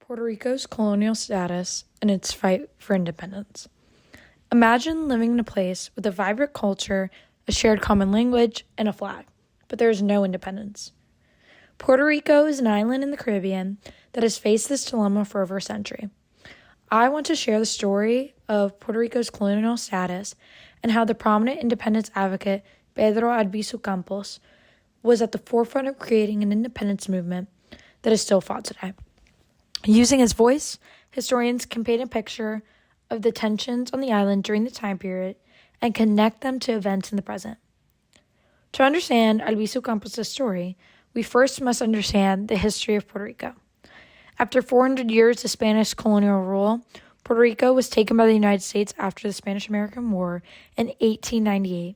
Puerto Rico's colonial status and its fight for independence. Imagine living in a place with a vibrant culture, a shared common language, and a flag, but there is no independence. Puerto Rico is an island in the Caribbean that has faced this dilemma for over a century. I want to share the story of Puerto Rico's colonial status and how the prominent independence advocate Pedro Albizu Campos was at the forefront of creating an independence movement that is still fought today. Using his voice, historians can paint a picture of the tensions on the island during the time period and connect them to events in the present. To understand Albizu Campos' story, we first must understand the history of Puerto Rico. After 400 years of Spanish colonial rule, Puerto Rico was taken by the United States after the Spanish-American War in 1898.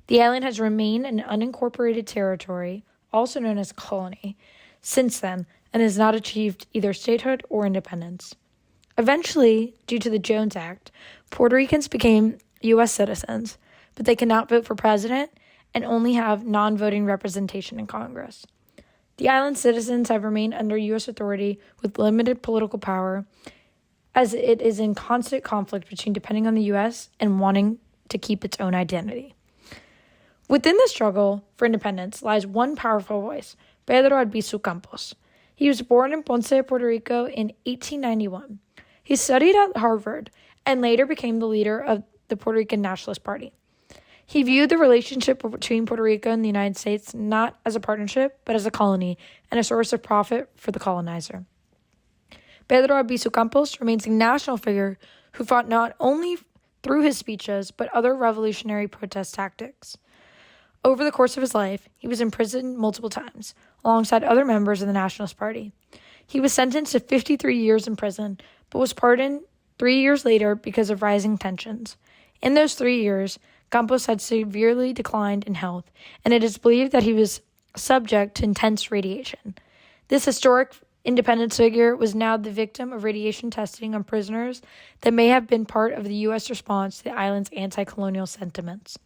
The island has remained an unincorporated territory, also known as a colony, since then, and has not achieved either statehood or independence. Eventually, due to the Jones Act, Puerto Ricans became U.S. citizens, but they cannot vote for president and only have non-voting representation in Congress. The island's citizens have remained under U.S. authority with limited political power, as it is in constant conflict between depending on the U.S. and wanting to keep its own identity. Within the struggle for independence lies one powerful voice, Pedro Albizu Campos. He was born in Ponce, Puerto Rico in 1891. He studied at Harvard and later became the leader of the Puerto Rican Nationalist Party. He viewed the relationship between Puerto Rico and the United States not as a partnership, but as a colony and a source of profit for the colonizer. Pedro Albizu Campos remains a national figure who fought not only through his speeches, but other revolutionary protest tactics. Over the course of his life, he was imprisoned multiple times, alongside other members of the Nationalist Party. He was sentenced to 53 years in prison, but was pardoned 3 years later because of rising tensions. In those 3 years, Campos had severely declined in health, and it is believed that he was subject to intense radiation. This historic independence figure was now the victim of radiation testing on prisoners that may have been part of the U.S. response to the island's anti-colonial sentiments.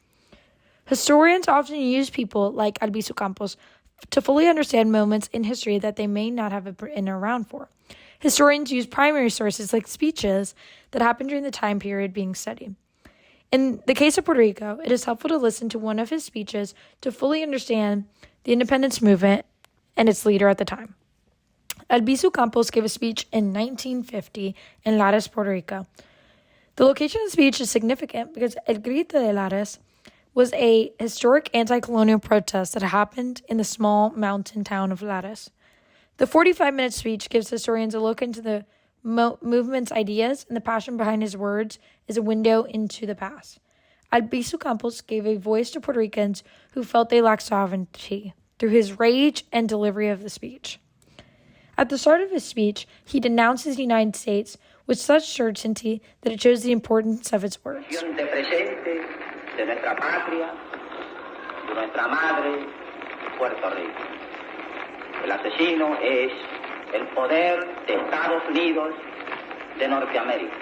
Historians often use people like Albizu Campos to fully understand moments in history that they may not have been around for. Historians use primary sources like speeches that happened during the time period being studied. In the case of Puerto Rico, it is helpful to listen to one of his speeches to fully understand the independence movement and its leader at the time. Albizu Campos gave a speech in 1950 in Lares, Puerto Rico. The location of the speech is significant because El Grito de Lares was a historic anti-colonial protest that happened in the small mountain town of Lares. The 45-minute speech gives historians a look into the movement's ideas, and the passion behind his words is a window into the past. Albizu Campos gave a voice to Puerto Ricans who felt they lacked sovereignty through his rage and delivery of the speech. At the start of his speech, he denounces the United States with such certainty that it shows the importance of its words. De nuestra patria, de nuestra madre, Puerto Rico. El asesino es el poder de Estados Unidos de Norteamérica.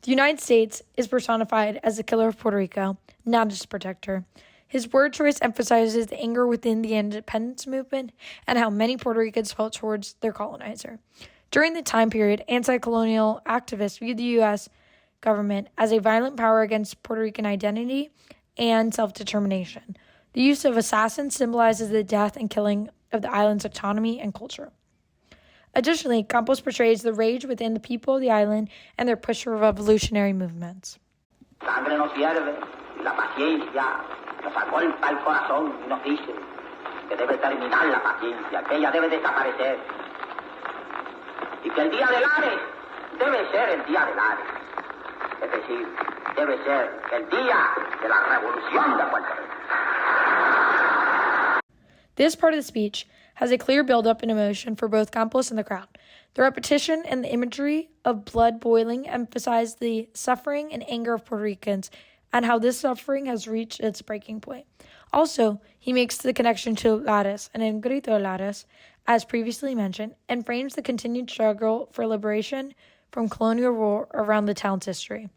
The United States is personified as the killer of Puerto Rico, not its protector. His word choice emphasizes the anger within the independence movement and how many Puerto Ricans felt towards their colonizer. During the time period, anti-colonial activists viewed the U.S. government as a violent power against Puerto Rican identity and self-determination. The use of assassins symbolizes the death and killing of the island's autonomy and culture. Additionally, Campos portrays the rage within the people of the island and their push for revolutionary movements. Sangre nos hierve, la paciencia nos agolpa el corazón y nos dice que debe terminar la paciencia, que ella debe desaparecer y que el día de Lares debe ser el día de Lares. Es decir, debe ser el día de la revolución de Puerto Rico. This part of the speech has a clear build-up in emotion for both Campos and the crowd. The repetition and the imagery of blood boiling emphasize the suffering and anger of Puerto Ricans and how this suffering has reached its breaking point. Also, he makes the connection to Lares and El Grito de Lares, as previously mentioned, and frames the continued struggle for liberation from colonial rule around the town's history.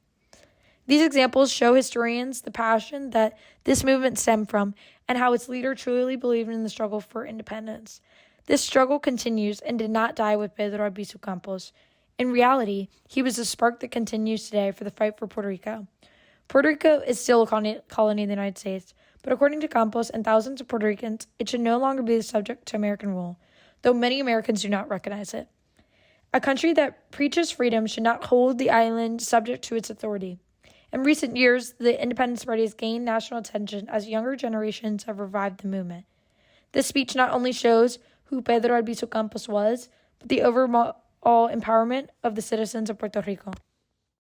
These examples show historians the passion that this movement stemmed from and how its leader truly believed in the struggle for independence. This struggle continues and did not die with Pedro Albizu Campos. In reality, he was the spark that continues today for the fight for Puerto Rico. Puerto Rico is still a colony of the United States, but according to Campos and thousands of Puerto Ricans, it should no longer be subject to American rule, though many Americans do not recognize it. A country that preaches freedom should not hold the island subject to its authority. In recent years, the Independence Party has gained national attention as younger generations have revived the movement. This speech not only shows who Pedro Albizu Campos was, but the overall empowerment of the citizens of Puerto Rico.